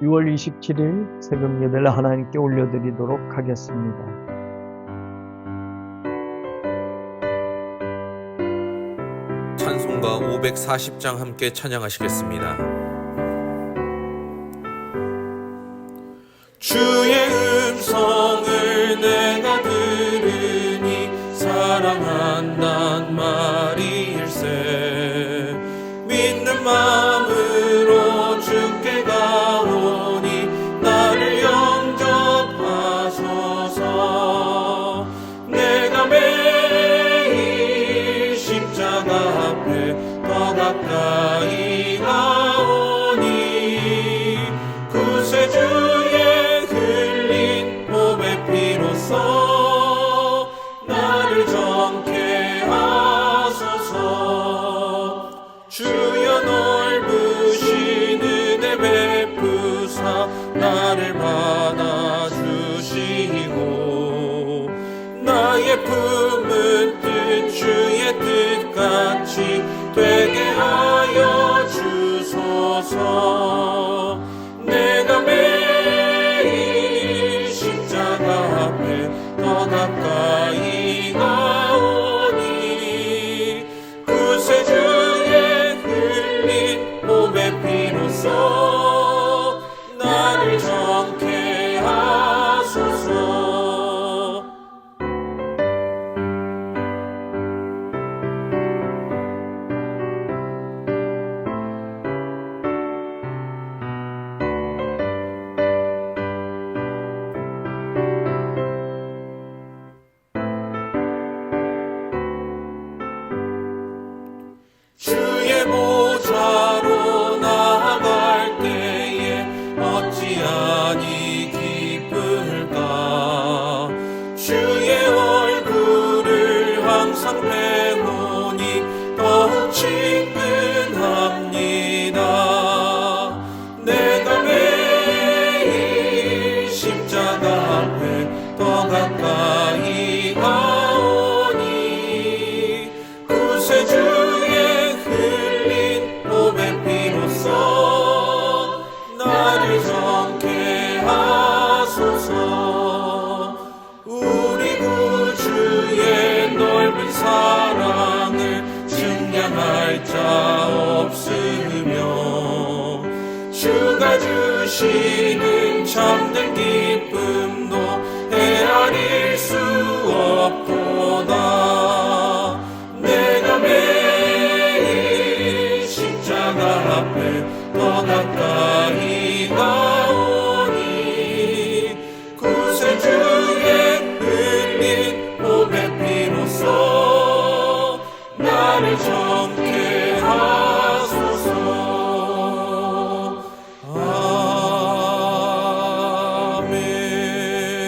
6월 27일 새벽 예배를 하나님께 올려드리도록 하겠습니다. 찬송가 540장 함께 찬양하시겠습니다. 주의 음성을 내가 들으니 사랑한단 말일세. 믿는 마음으로 주께 가오니 나를 영접하소서. 내가 매일 십자가 앞에 더 가까이 가오니 구세주의 흘린 몸의 피로써 나를 정케 하소서. 주여 넓으신 은혜 베푸사 나를 받아주시고 나의 품은 뜻 주의 뜻같이 되게 하여 주소서. 내가 매일 십자가 앞에 더 가까이 가오니 구세주의 흘린 몸의 피로써 나를 정케 하소서. 주의 보좌로 나아갈 때에 어찌하니 기쁠까. 주의 얼굴을 항상 배우니 더욱 친근합니다. 내가 매일 십자가 앞에 더 가까이 가오니 구세주의 흘린 몸의 피로써 나를 정케 하소서. 우리 구주의 넓은 사랑을 증량할 자 없으며 주가 주시는 참된 기쁨도 헤아릴 수 없도다. 내가 매일 십자가 앞에 더 가까이 가오니 구세주의 흘린 몸의 피로써 나를 정케 하소서.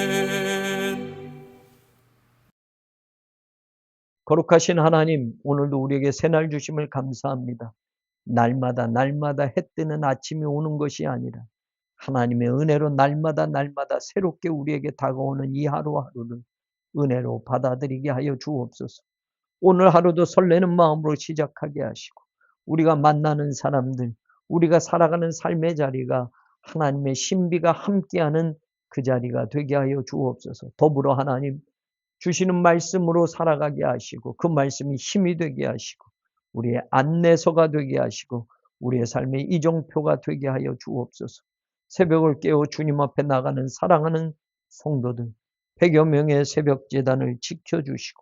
아멘. 거룩하신 하나님, 오늘도 우리에게 새날 주심을 감사합니다. 날마다 해 뜨는 아침이 오는 것이 아니라 하나님의 은혜로 날마다 새롭게 우리에게 다가오는 이 하루하루를 은혜로 받아들이게 하여 주옵소서. 오늘 하루도 설레는 마음으로 시작하게 하시고 우리가 만나는 사람들, 우리가 살아가는 삶의 자리가 하나님의 신비가 함께하는 그 자리가 되게 하여 주옵소서. 더불어 하나님 주시는 말씀으로 살아가게 하시고 그 말씀이 힘이 되게 하시고 우리의 안내서가 되게 하시고 우리의 삶의 이정표가 되게 하여 주옵소서. 새벽을 깨워 주님 앞에 나가는 사랑하는 성도들 100여 명의 새벽 제단을 지켜주시고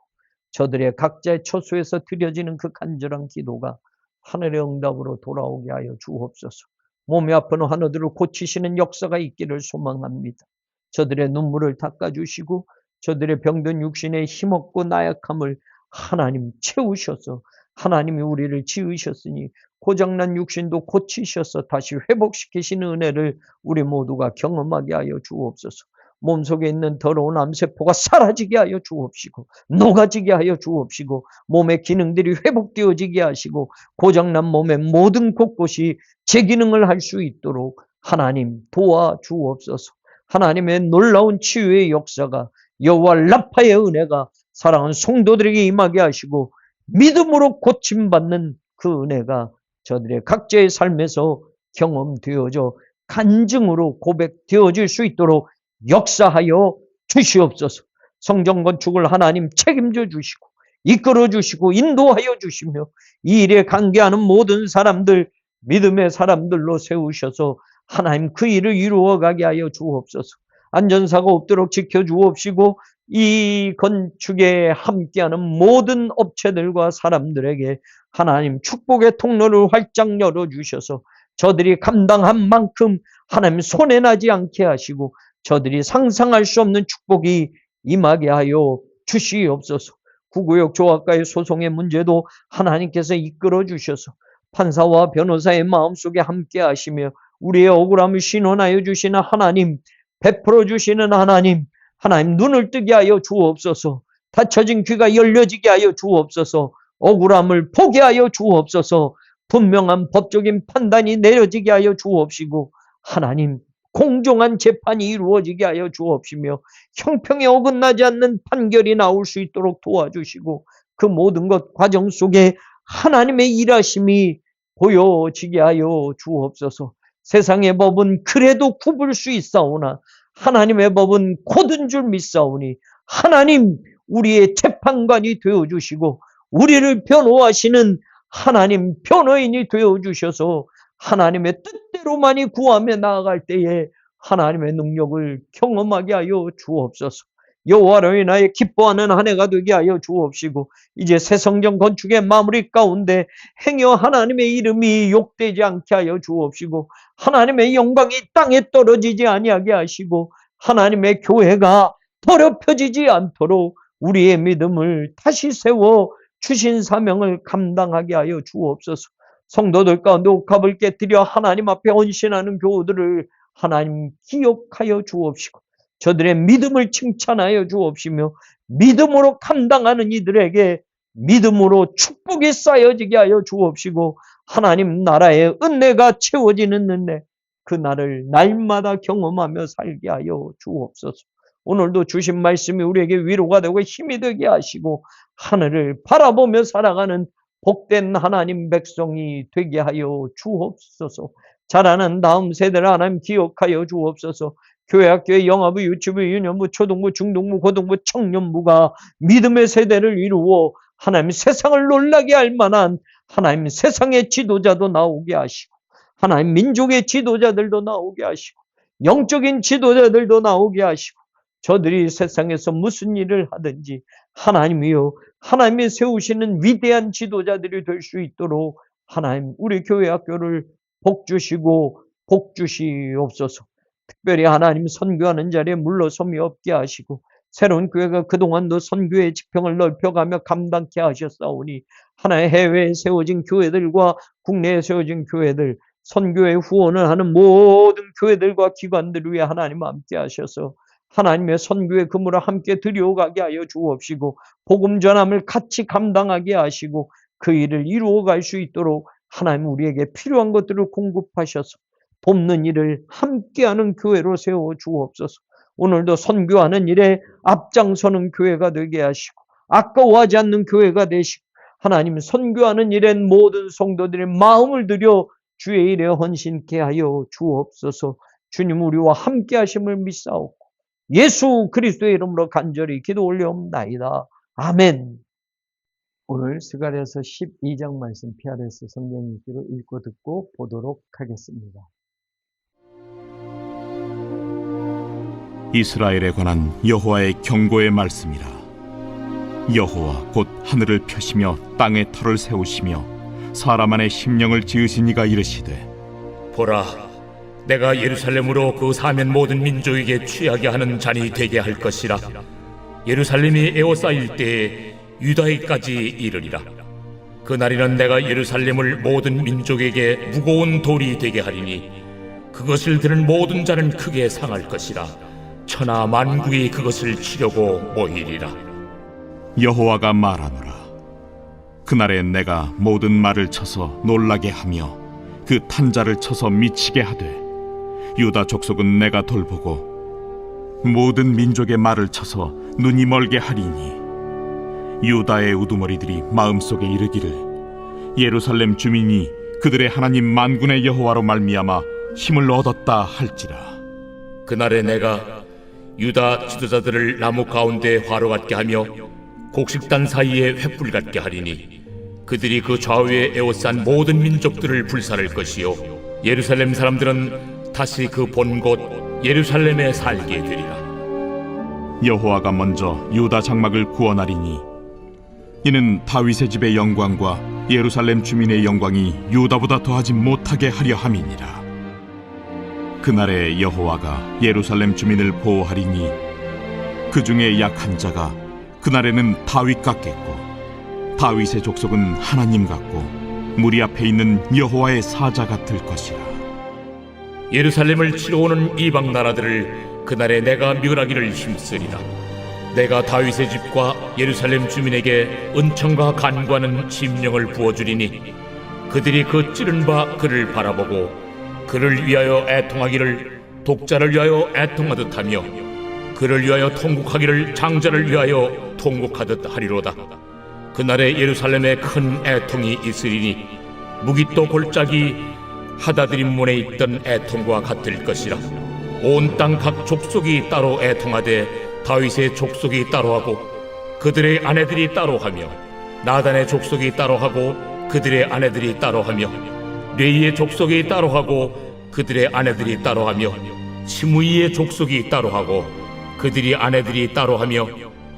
저들의 각자의 처소에서 드려지는 그 간절한 기도가 하늘의 응답으로 돌아오게 하여 주옵소서. 몸이 아픈 환우들을 고치시는 역사가 있기를 소망합니다. 저들의 눈물을 닦아주시고 저들의 병든 육신의 힘없고 나약함을 하나님 채우셔서 하나님이 우리를 지으셨으니 고장난 육신도 고치셔서 다시 회복시키시는 은혜를 우리 모두가 경험하게 하여 주옵소서. 몸속에 있는 더러운 암세포가 사라지게 하여 주옵시고 녹아지게 하여 주옵시고 몸의 기능들이 회복되어지게 하시고 고장난 몸의 모든 곳곳이 재기능을 할 수 있도록 하나님 도와주옵소서. 하나님의 놀라운 치유의 역사가 여호와 라파의 은혜가 사랑하는 성도들에게 임하게 하시고 믿음으로 고침받는 그 은혜가 저들의 각자의 삶에서 경험되어져 간증으로 고백되어질 수 있도록 역사하여 주시옵소서. 성전 건축을 하나님 책임져 주시고 이끌어 주시고 인도하여 주시며 이 일에 관계하는 모든 사람들 믿음의 사람들로 세우셔서 하나님 그 일을 이루어가게 하여 주옵소서. 안전사고 없도록 지켜주옵시고 이 건축에 함께하는 모든 업체들과 사람들에게 하나님 축복의 통로를 활짝 열어주셔서 저들이 감당한 만큼 하나님 손해나지 않게 하시고 저들이 상상할 수 없는 축복이 임하게 하여 주시옵소서. 구구역 조합과의 소송의 문제도 하나님께서 이끌어 주셔서 판사와 변호사의 마음속에 함께 하시며 우리의 억울함을 신원하여 주시는 하나님, 베풀어 주시는 하나님, 하나님 눈을 뜨게 하여 주옵소서. 닫혀진 귀가 열려지게 하여 주옵소서. 억울함을 보게 하여 주옵소서. 분명한 법적인 판단이 내려지게 하여 주옵시고 하나님 공정한 재판이 이루어지게 하여 주옵시며 형평에 어긋나지 않는 판결이 나올 수 있도록 도와주시고 그 모든 것 과정 속에 하나님의 일하심이 보여지게 하여 주옵소서. 세상의 법은 그래도 굽을 수 있사오나 하나님의 법은 곧은 줄 믿사오니 하나님 우리의 재판관이 되어주시고 우리를 변호하시는 하나님 변호인이 되어주셔서 하나님의 뜻대로만이 구하며 나아갈 때에 하나님의 능력을 경험하게 하여 주옵소서. 여호와로 인하여 기뻐하는 한 해가 되게 하여 주옵시고 이제 새 성전 건축의 마무리 가운데 행여 하나님의 이름이 욕되지 않게 하여 주옵시고 하나님의 영광이 땅에 떨어지지 아니하게 하시고 하나님의 교회가 더럽혀지지 않도록 우리의 믿음을 다시 세워 주신 사명을 감당하게 하여 주옵소서. 성도들 가운데 옥합을 깨뜨려 하나님 앞에 헌신하는 교우들을 하나님 기억하여 주옵시고 저들의 믿음을 칭찬하여 주옵시며 믿음으로 감당하는 이들에게 믿음으로 축복이 쌓여지게 하여 주옵시고 하나님 나라의 은혜가 채워지는 은혜 그 날을 날마다 경험하며 살게 하여 주옵소서. 오늘도 주신 말씀이 우리에게 위로가 되고 힘이 되게 하시고 하늘을 바라보며 살아가는 복된 하나님 백성이 되게 하여 주옵소서. 자라는 다음 세대를 하나님 기억하여 주옵소서. 교회, 학교의 영화부, 유치부, 유년부, 초등부, 중등부, 고등부, 청년부가 믿음의 세대를 이루어 하나님 세상을 놀라게 할 만한 하나님 세상의 지도자도 나오게 하시고 하나님 민족의 지도자들도 나오게 하시고 영적인 지도자들도 나오게 하시고 저들이 세상에서 무슨 일을 하든지 하나님이요 하나님이 세우시는 위대한 지도자들이 될 수 있도록 하나님 우리 교회 학교를 복주시고 복주시옵소서. 특별히 하나님 선교하는 자리에 물러섬이 없게 하시고 새로운 교회가 그동안도 선교의 지평을 넓혀가며 감당케 하셨사오니 하나의 해외에 세워진 교회들과 국내에 세워진 교회들 선교에 후원을 하는 모든 교회들과 기관들 위해 하나님 함께 하셔서 하나님의 선교의 그물을 함께 들여가게 하여 주옵시고 복음 전함을 같이 감당하게 하시고 그 일을 이루어갈 수 있도록 하나님 우리에게 필요한 것들을 공급하셔서 돕는 일을 함께하는 교회로 세워 주옵소서. 오늘도 선교하는 일에 앞장서는 교회가 되게 하시고 아까워하지 않는 교회가 되시고 하나님 선교하는 일엔 모든 성도들의 마음을 들여 주의 일에 헌신케 하여 주옵소서. 주님 우리와 함께 하심을 믿사옵고 예수 그리스도의 이름으로 간절히 기도 올려옵나이다. 아멘. 오늘 스가랴서 12장 말씀 PRS 성경 읽기로 읽고 듣고 보도록 하겠습니다. 이스라엘에 관한 여호와의 경고의 말씀이라. 여호와 곧 하늘을 펴시며 땅에 터를 세우시며 사람 안에 심령을 지으신 이가 이르시되 보라, 내가 예루살렘으로 그 사면 모든 민족에게 취하게 하는 잔이 되게 할 것이라. 예루살렘이 에워싸일 때에 유다에까지 이르리라. 그날에는 내가 예루살렘을 모든 민족에게 무거운 돌이 되게 하리니 그것을 드는 모든 자는 크게 상할 것이라. 천하 만국이 그것을 치려고 모이리라. 여호와가 말하노라. 그날에 내가 모든 말을 쳐서 놀라게 하며 그 탄자를 쳐서 미치게 하되 유다 족속은 내가 돌보고 모든 민족의 말을 쳐서 눈이 멀게 하리니 유다의 우두머리들이 마음속에 이르기를 예루살렘 주민이 그들의 하나님 만군의 여호와로 말미암아 힘을 얻었다 할지라. 그날에 내가 유다 지도자들을 나무 가운데 화로 같게 하며 곡식단 사이에 횃불 같게 하리니 그들이 그 좌우에 에워싼 모든 민족들을 불살할 것이요 예루살렘 사람들은 다시 그 본 곳 예루살렘에 살게 되리라. 여호와가 먼저 유다 장막을 구원하리니 이는 다윗의 집의 영광과 예루살렘 주민의 영광이 유다보다 더하지 못하게 하려 함이니라. 그날에 여호와가 예루살렘 주민을 보호하리니 그 중에 약한 자가 그날에는 다윗 같겠고 다윗의 족속은 하나님 같고 무리 앞에 있는 여호와의 사자 같을 것이라. 예루살렘을 치러 오는 이방 나라들을 그날에 내가 멸하기를 힘쓰리라. 내가 다윗의 집과 예루살렘 주민에게 은총과 간구하는 심령을 부어주리니 그들이 그 찌른 바 그를 바라보고 그를 위하여 애통하기를 독자를 위하여 애통하듯 하며 그를 위하여 통곡하기를 장자를 위하여 통곡하듯 하리로다. 그날에 예루살렘에 큰 애통이 있으리니 무기또 골짜기 하다드림 문에 있던 애통과 같을 것이라. 온 땅 각 족속이 따로 애통하되 다윗의 족속이 따로하고 그들의 아내들이 따로하며 나단의 족속이 따로하고 그들의 아내들이 따로하며 레이의 족속이 따로하고 그들의 아내들이 따로하며 시므이의 족속이 따로하고 그들의 아내들이 따로하며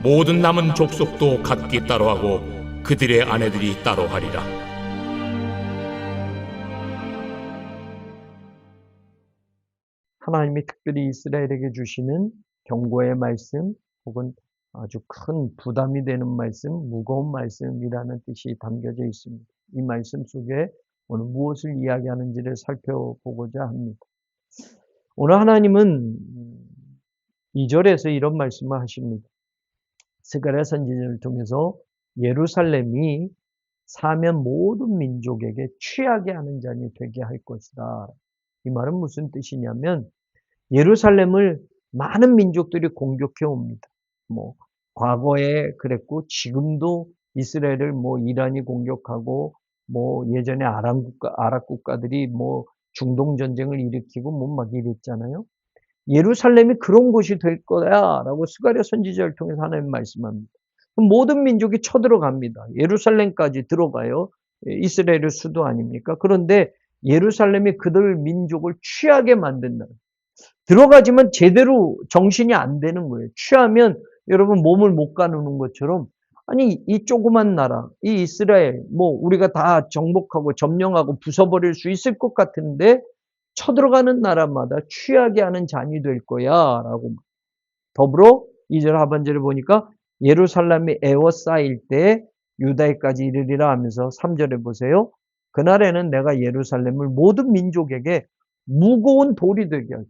모든 남은 족속도 각기 따로하고 그들의 아내들이 따로하리라. 하나님이 특별히 이스라엘에게 주시는 경고의 말씀 혹은 아주 큰 부담이 되는 말씀, 무거운 말씀이라는 뜻이 담겨져 있습니다. 이 말씀 속에 오늘 무엇을 이야기하는지를 살펴보고자 합니다. 오늘 하나님은 2절에서 이런 말씀을 하십니다. 스가랴 선지자를 통해서 예루살렘이 사면 모든 민족에게 취하게 하는 잔이 되게 할 것이다. 이 말은 무슨 뜻이냐면 예루살렘을 많은 민족들이 공격해 옵니다. 과거에 그랬고 지금도 이스라엘을 이란이 공격하고 예전에 아랍 국가들이 중동 전쟁을 일으키고 막 이랬잖아요. 예루살렘이 그런 곳이 될 거야라고 스가랴 선지자를 통해서 하나님 말씀합니다. 모든 민족이 쳐들어갑니다. 예루살렘까지 들어가요. 이스라엘의 수도 아닙니까? 그런데 예루살렘이 그들 민족을 취하게 만든다. 들어가지만 제대로 정신이 안 되는 거예요. 취하면 여러분 몸을 못 가누는 것처럼 아니 이 조그만 나라, 이 이스라엘 우리가 다 정복하고 점령하고 부숴버릴 수 있을 것 같은데 쳐들어가는 나라마다 취하게 하는 잔이 될 거야 라고. 더불어 2절 하반절에 보니까 예루살렘이 에워싸일 때 유다에까지 이르리라 하면서 3절에 보세요. 그날에는 내가 예루살렘을 모든 민족에게 무거운 돌이 되게 할 거야.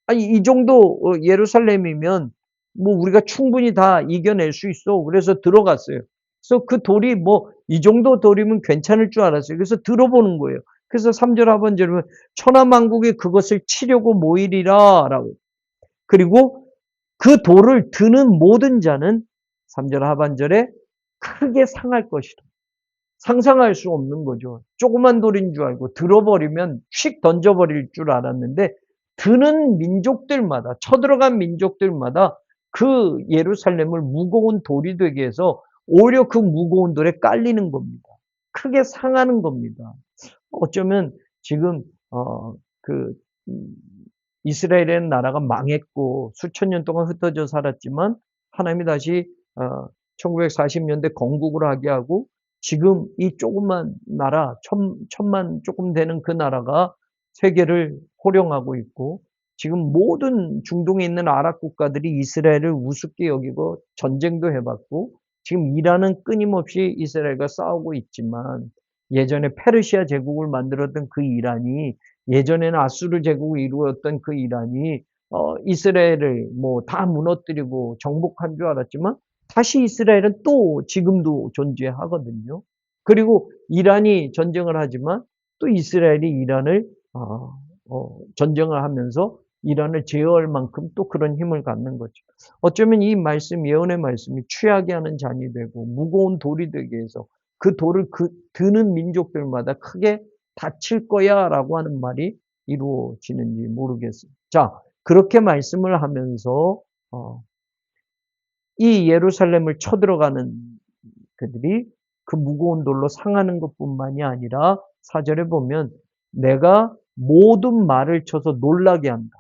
아니 이 정도 예루살렘이면 우리가 충분히 다 이겨낼 수 있어. 그래서 들어갔어요. 그래서 그 돌이 이 정도 돌이면 괜찮을 줄 알았어요. 그래서 들어보는 거예요. 그래서 3절 하반절에 보면 천하만국이 그것을 치려고 모이리라 라고. 그리고 그 돌을 드는 모든 자는 3절 하반절에 크게 상할 것이다. 상상할 수 없는 거죠. 조그만 돌인 줄 알고 들어버리면 휙 던져버릴 줄 알았는데 드는 민족들마다 쳐들어간 민족들마다 그 예루살렘을 무거운 돌이 되게 해서 오히려 그 무거운 돌에 깔리는 겁니다. 크게 상하는 겁니다. 어쩌면 지금 이스라엘이라는 나라가 망했고 수천 년 동안 흩어져 살았지만 하나님이 다시 1940년대 건국을 하게 하고 지금 이 조그만 나라 천만 조금 되는 그 나라가 세계를 호령하고 있고 지금 모든 중동에 있는 아랍 국가들이 이스라엘을 우습게 여기고 전쟁도 해봤고 지금 이란은 끊임없이 이스라엘과 싸우고 있지만 예전에 페르시아 제국을 만들었던 그 이란이 예전에는 아수르 제국을 이루었던 그 이란이 이스라엘을 다 무너뜨리고 정복한 줄 알았지만 다시 이스라엘은 또 지금도 존재하거든요. 그리고 이란이 전쟁을 하지만 또 이스라엘이 이란을 전쟁을 하면서 이란을 제어할 만큼 또 그런 힘을 갖는 거죠. 어쩌면 이 말씀, 예언의 말씀이 취하게 하는 잔이 되고 무거운 돌이 되게 해서 그 돌을 드는 민족들마다 크게 다칠 거야 라고 하는 말이 이루어지는지 모르겠어요. 자, 그렇게 말씀을 하면서 이 예루살렘을 쳐들어가는 그들이 그 무거운 돌로 상하는 것뿐만이 아니라 4절에 보면 내가 모든 말을 쳐서 놀라게 한다.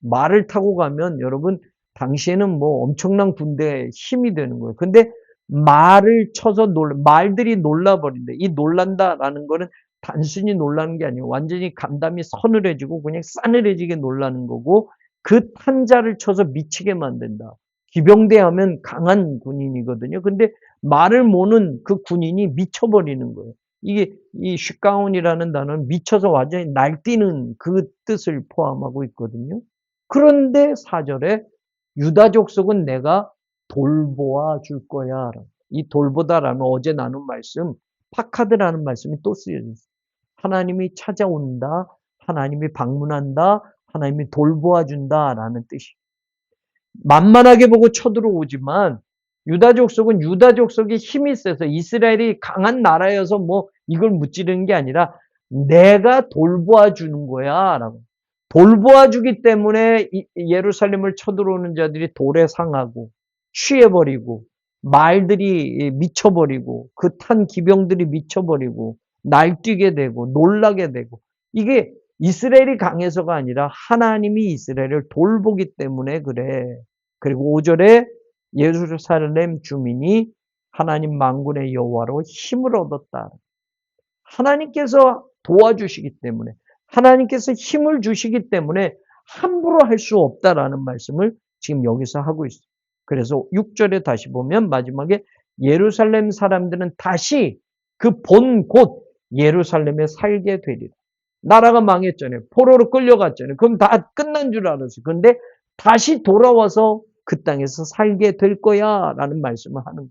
말을 타고 가면 여러분 당시에는 뭐 엄청난 군대의 힘이 되는 거예요. 근데 말을 쳐서 말들이 놀라버린다. 이 놀란다라는 거는 단순히 놀라는 게 아니에요. 완전히 감담이 서늘해지고 그냥 싸늘해지게 놀라는 거고 그 탄자를 쳐서 미치게 만든다. 기병대 하면 강한 군인이거든요. 근데 말을 모는 그 군인이 미쳐버리는 거예요. 이게 이 슈가온이라는 단어는 미쳐서 완전히 날뛰는 그 뜻을 포함하고 있거든요. 그런데 4절에 유다 족속은 내가 돌보아 줄 거야. 이 돌보다라는 어제 나눈 말씀, 파카드라는 말씀이 또 쓰여져 있어요. 하나님이 찾아온다, 하나님이 방문한다, 하나님이 돌보아 준다라는 뜻이에요. 만만하게 보고 쳐들어오지만 유다 족속은 유다 족속이 힘이 세서 이스라엘이 강한 나라여서 뭐 이걸 무찌르는 게 아니라 내가 돌보아 주는 거야 라고. 돌보아 주기 때문에 예루살렘을 쳐들어오는 자들이 돌에 상하고 취해버리고 말들이 미쳐버리고 그 탄 기병들이 미쳐버리고 날뛰게 되고 놀라게 되고 이게 이스라엘이 강해서가 아니라 하나님이 이스라엘을 돌보기 때문에 그래. 그리고 5절에 예루살렘 주민이 하나님 만군의 여호와로 힘을 얻었다. 하나님께서 도와주시기 때문에 하나님께서 힘을 주시기 때문에 함부로 할 수 없다라는 말씀을 지금 여기서 하고 있어요. 그래서 6절에 다시 보면 마지막에 예루살렘 사람들은 다시 그 본 곳 예루살렘에 살게 되리라. 나라가 망했잖아요. 포로로 끌려갔잖아요. 그럼 다 끝난 줄 알았어요. 그런데 다시 돌아와서 그 땅에서 살게 될 거야 라는 말씀을 하는 거예요.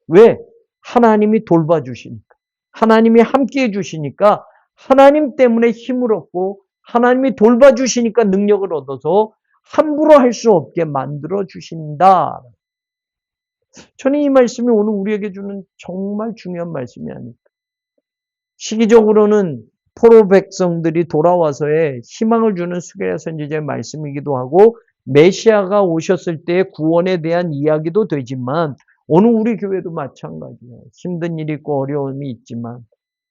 왜? 하나님이 돌봐주시니까. 하나님이 함께해 주시니까 하나님 때문에 힘을 얻고 하나님이 돌봐주시니까 능력을 얻어서 함부로 할 수 없게 만들어 주신다. 저는 이 말씀이 오늘 우리에게 주는 정말 중요한 말씀이 아닐까. 시기적으로는 포로 백성들이 돌아와서의 희망을 주는 스가랴 선지자의 말씀이기도 하고 메시아가 오셨을 때의 구원에 대한 이야기도 되지만 오늘 우리 교회도 마찬가지예요. 힘든 일이 있고 어려움이 있지만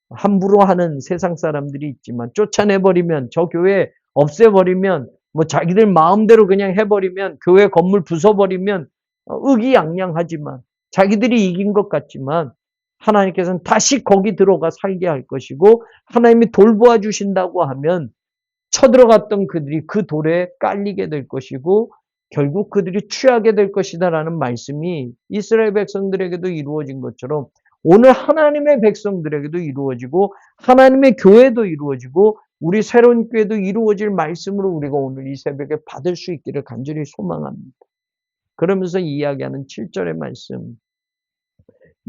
함부로 하는 세상 사람들이 있지만 쫓아내버리면 저 교회 없애버리면 뭐 자기들 마음대로 그냥 해버리면 교회 건물 부숴버리면 의기양양하지만 자기들이 이긴 것 같지만 하나님께서는 다시 거기 들어가 살게 할 것이고 하나님이 돌보아 주신다고 하면 쳐들어갔던 그들이 그 돌에 깔리게 될 것이고 결국 그들이 취하게 될 것이다라는 말씀이 이스라엘 백성들에게도 이루어진 것처럼 오늘 하나님의 백성들에게도 이루어지고 하나님의 교회도 이루어지고 우리 새로운 교회도 이루어질 말씀으로 우리가 오늘 이 새벽에 받을 수 있기를 간절히 소망합니다. 그러면서 이야기하는 7절의 말씀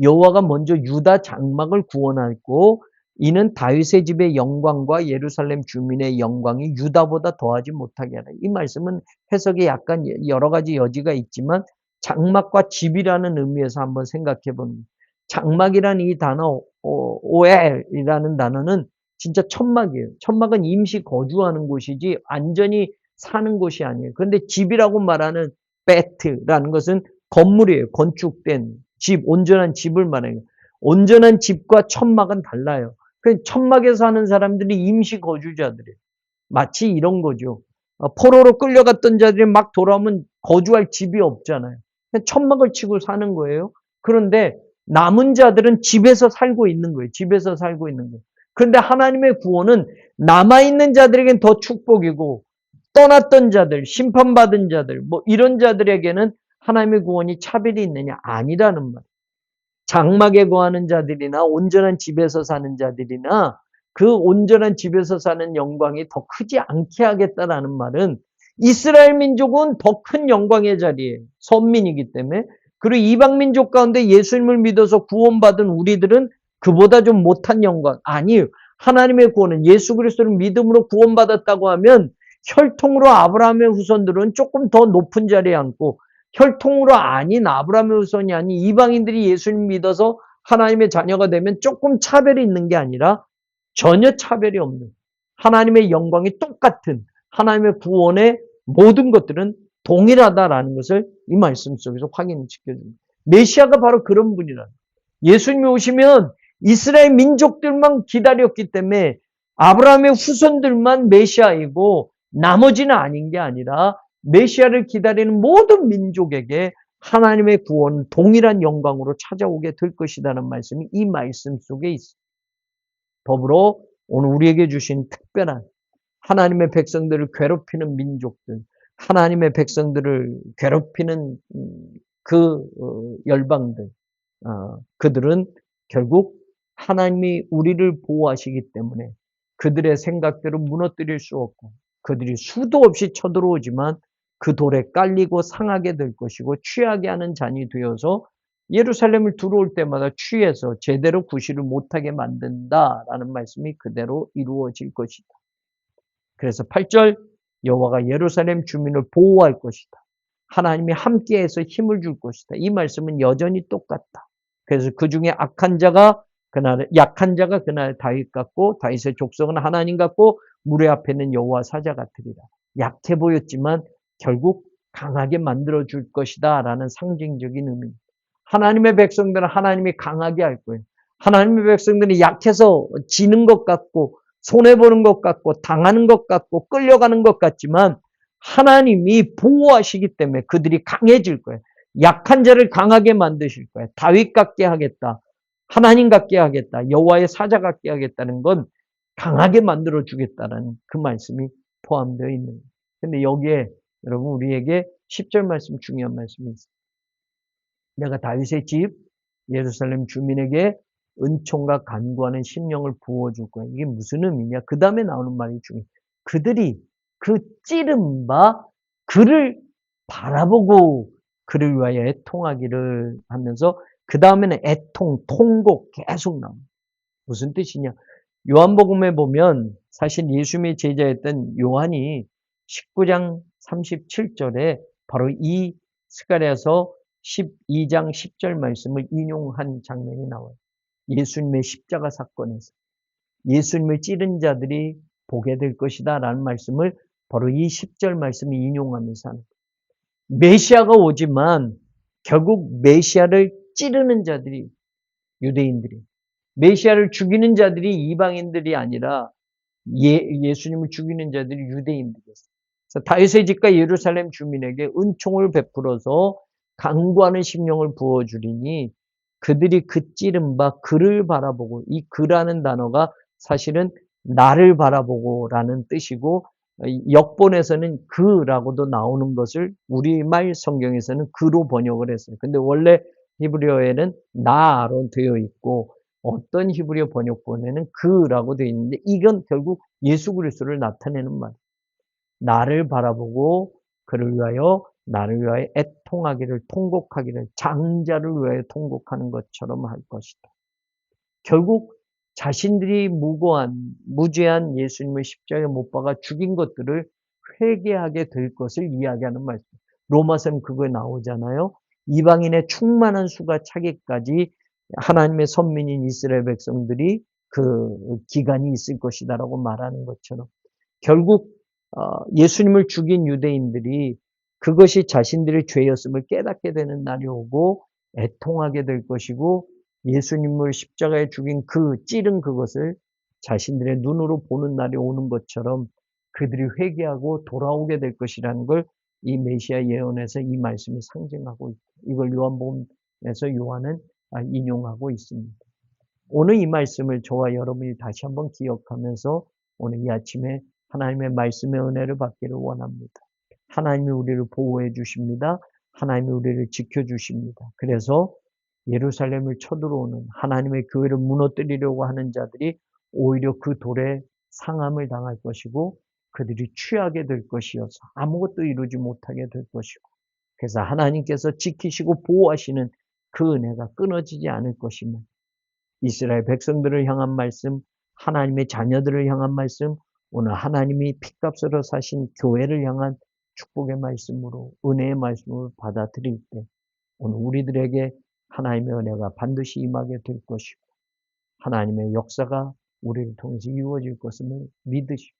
여호와가 먼저 유다 장막을 구원하고 이는 다윗의 집의 영광과 예루살렘 주민의 영광이 유다보다 더하지 못하게 하라. 이 말씀은 해석에 약간 여러 가지 여지가 있지만 장막과 집이라는 의미에서 한번 생각해 봅니다. 장막이라는 이 단어 오엘이라는 단어는 진짜 천막이에요. 천막은 임시 거주하는 곳이지 완전히 사는 곳이 아니에요. 그런데 집이라고 말하는 베트라는 것은 건물이에요. 건축된 집, 온전한 집을 말해요. 온전한 집과 천막은 달라요. 천막에 사는 사람들이 임시 거주자들이에요. 마치 이런 거죠. 포로로 끌려갔던 자들이 막 돌아오면 거주할 집이 없잖아요. 천막을 치고 사는 거예요. 그런데 남은 자들은 집에서 살고 있는 거예요. 집에서 살고 있는 거예요. 그런데 하나님의 구원은 남아있는 자들에게는 더 축복이고 떠났던 자들, 심판받은 자들, 뭐 이런 자들에게는 하나님의 구원이 차별이 있느냐? 아니라는 말. 장막에 거하는 자들이나 온전한 집에서 사는 자들이나 그 온전한 집에서 사는 영광이 더 크지 않게 하겠다라는 말은 이스라엘 민족은 더 큰 영광의 자리에 선민이기 때문에 그리고 이방 민족 가운데 예수님을 믿어서 구원받은 우리들은 그보다 좀 못한 영광 아니에요. 하나님의 구원은 예수 그리스도를 믿음으로 구원받았다고 하면 혈통으로 아브라함의 후손들은 조금 더 높은 자리에 앉고 혈통으로 아닌 아브라함의 후손이 아닌 이방인들이 예수님 믿어서 하나님의 자녀가 되면 조금 차별이 있는 게 아니라 전혀 차별이 없는 하나님의 영광이 똑같은 하나님의 구원의 모든 것들은 동일하다라는 것을 이 말씀 속에서 확인시켜줍니다. 메시아가 바로 그런 분이라. 예수님이 오시면 이스라엘 민족들만 기다렸기 때문에 아브라함의 후손들만 메시아이고 나머지는 아닌 게 아니라 메시아를 기다리는 모든 민족에게 하나님의 구원 동일한 영광으로 찾아오게 될 것이라는 말씀이 이 말씀 속에 있습니다. 더불어 오늘 우리에게 주신 특별한 하나님의 백성들을 괴롭히는 민족들, 하나님의 백성들을 괴롭히는 그 열방들, 그들은 결국 하나님이 우리를 보호하시기 때문에 그들의 생각대로 무너뜨릴 수 없고 그들이 수도 없이 쳐들어오지만 그 돌에 깔리고 상하게 될 것이고 취하게 하는 잔이 되어서 예루살렘을 들어올 때마다 취해서 제대로 구실을 못하게 만든다라는 말씀이 그대로 이루어질 것이다. 그래서 8절 여호와가 예루살렘 주민을 보호할 것이다. 하나님이 함께해서 힘을 줄 것이다. 이 말씀은 여전히 똑같다. 그래서 그 중에 약한 자가 그날 다윗 같고 다윗의 족속은 하나님 같고 무리 앞에 있는 여호와 사자 같으리라. 약해 보였지만 결국 강하게 만들어 줄 것이다 라는 상징적인 의미입니다. 하나님의 백성들은 하나님이 강하게 할 거예요. 하나님의 백성들이 약해서 지는 것 같고 손해보는 것 같고 당하는 것 같고 끌려가는 것 같지만 하나님이 보호하시기 때문에 그들이 강해질 거예요. 약한 자를 강하게 만드실 거예요. 다윗 같게 하겠다. 하나님 같게 하겠다. 여호와의 사자 같게 하겠다는 건 강하게 만들어 주겠다는 그 말씀이 포함되어 있는 거예요. 근데 여기에 여러분 우리에게 10절 말씀 중요한 말씀이 있어요. 내가 다윗의 집 예루살렘 주민에게 은총과 간구하는 심령을 부어줄 거야. 이게 무슨 의미냐? 그 다음에 나오는 말이 중요해. 그들이 그 찌른 바 그를 바라보고 그를 위하여 애통하기를 하면서 그 다음에는 애통, 통곡 계속 나옵니다. 무슨 뜻이냐? 요한복음에 보면 사실 예수님의 제자였던 요한이 19장 37절에 바로 이 스가랴서 12장 10절 말씀을 인용한 장면이 나와요. 예수님의 십자가 사건에서 예수님을 찌른 자들이 보게 될 것이다 라는 말씀을 바로 이 10절 말씀을 인용하면서 하는 거예요. 메시아가 오지만 결국 메시아를 찌르는 자들이 유대인들이 메시아를 죽이는 자들이 이방인들이 아니라 예수님을 죽이는 자들이 유대인들이었어요. 그래서 다윗의 집과 예루살렘 주민에게 은총을 베풀어서 간구하는 심령을 부어주리니 그들이 그 찌른 바 그를 바라보고 이 그라는 단어가 사실은 나를 바라보고라는 뜻이고 역본에서는 그라고도 나오는 것을 우리말 성경에서는 그로 번역을 했어요. 근데 원래 히브리어에는 나로 되어 있고 어떤 히브리어 번역본에는 그라고 되어 있는데 이건 결국 예수 그리스도를 나타내는 말이에요. 나를 바라보고 그를 위하여 나를 위하여 애통하기를 통곡하기를 장자를 위하여 통곡하는 것처럼 할 것이다. 결국 자신들이 무죄한 예수님을 십자가에 못 박아 죽인 것들을 회개하게 될 것을 이야기하는 말씀. 로마서는 그거 나오잖아요. 이방인의 충만한 수가 차기까지 하나님의 선민인 이스라엘 백성들이 그 기간이 있을 것이다라고 말하는 것처럼 결국 예수님을 죽인 유대인들이 그것이 자신들의 죄였음을 깨닫게 되는 날이 오고 애통하게 될 것이고 예수님을 십자가에 죽인 그 찌른 그것을 자신들의 눈으로 보는 날이 오는 것처럼 그들이 회개하고 돌아오게 될 것이라는 걸 이 메시아 예언에서 이 말씀이 상징하고 있고 이걸 요한복음에서 요한은 인용하고 있습니다. 오늘 이 말씀을 저와 여러분이 다시 한번 기억하면서 오늘 이 아침에 하나님의 말씀의 은혜를 받기를 원합니다. 하나님이 우리를 보호해 주십니다. 하나님이 우리를 지켜주십니다. 그래서 예루살렘을 쳐들어오는 하나님의 교회를 무너뜨리려고 하는 자들이 오히려 그 돌에 상함을 당할 것이고 그들이 취하게 될 것이어서 아무것도 이루지 못하게 될 것이고 그래서 하나님께서 지키시고 보호하시는 그 은혜가 끊어지지 않을 것이며 이스라엘 백성들을 향한 말씀, 하나님의 자녀들을 향한 말씀, 오늘 하나님이 핏값으로 사신 교회를 향한 축복의 말씀으로 은혜의 말씀을 받아들일 때 오늘 우리들에게 하나님의 은혜가 반드시 임하게 될 것이고 하나님의 역사가 우리를 통해서 이루어질 것을 믿으시고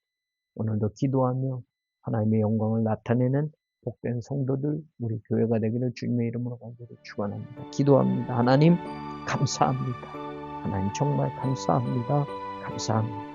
오늘도 기도하며 하나님의 영광을 나타내는 복된 성도들 우리 교회가 되기를 주님의 이름으로 간절히 축원합니다. 기도합니다. 하나님 감사합니다. 하나님 정말 감사합니다. 감사합니다.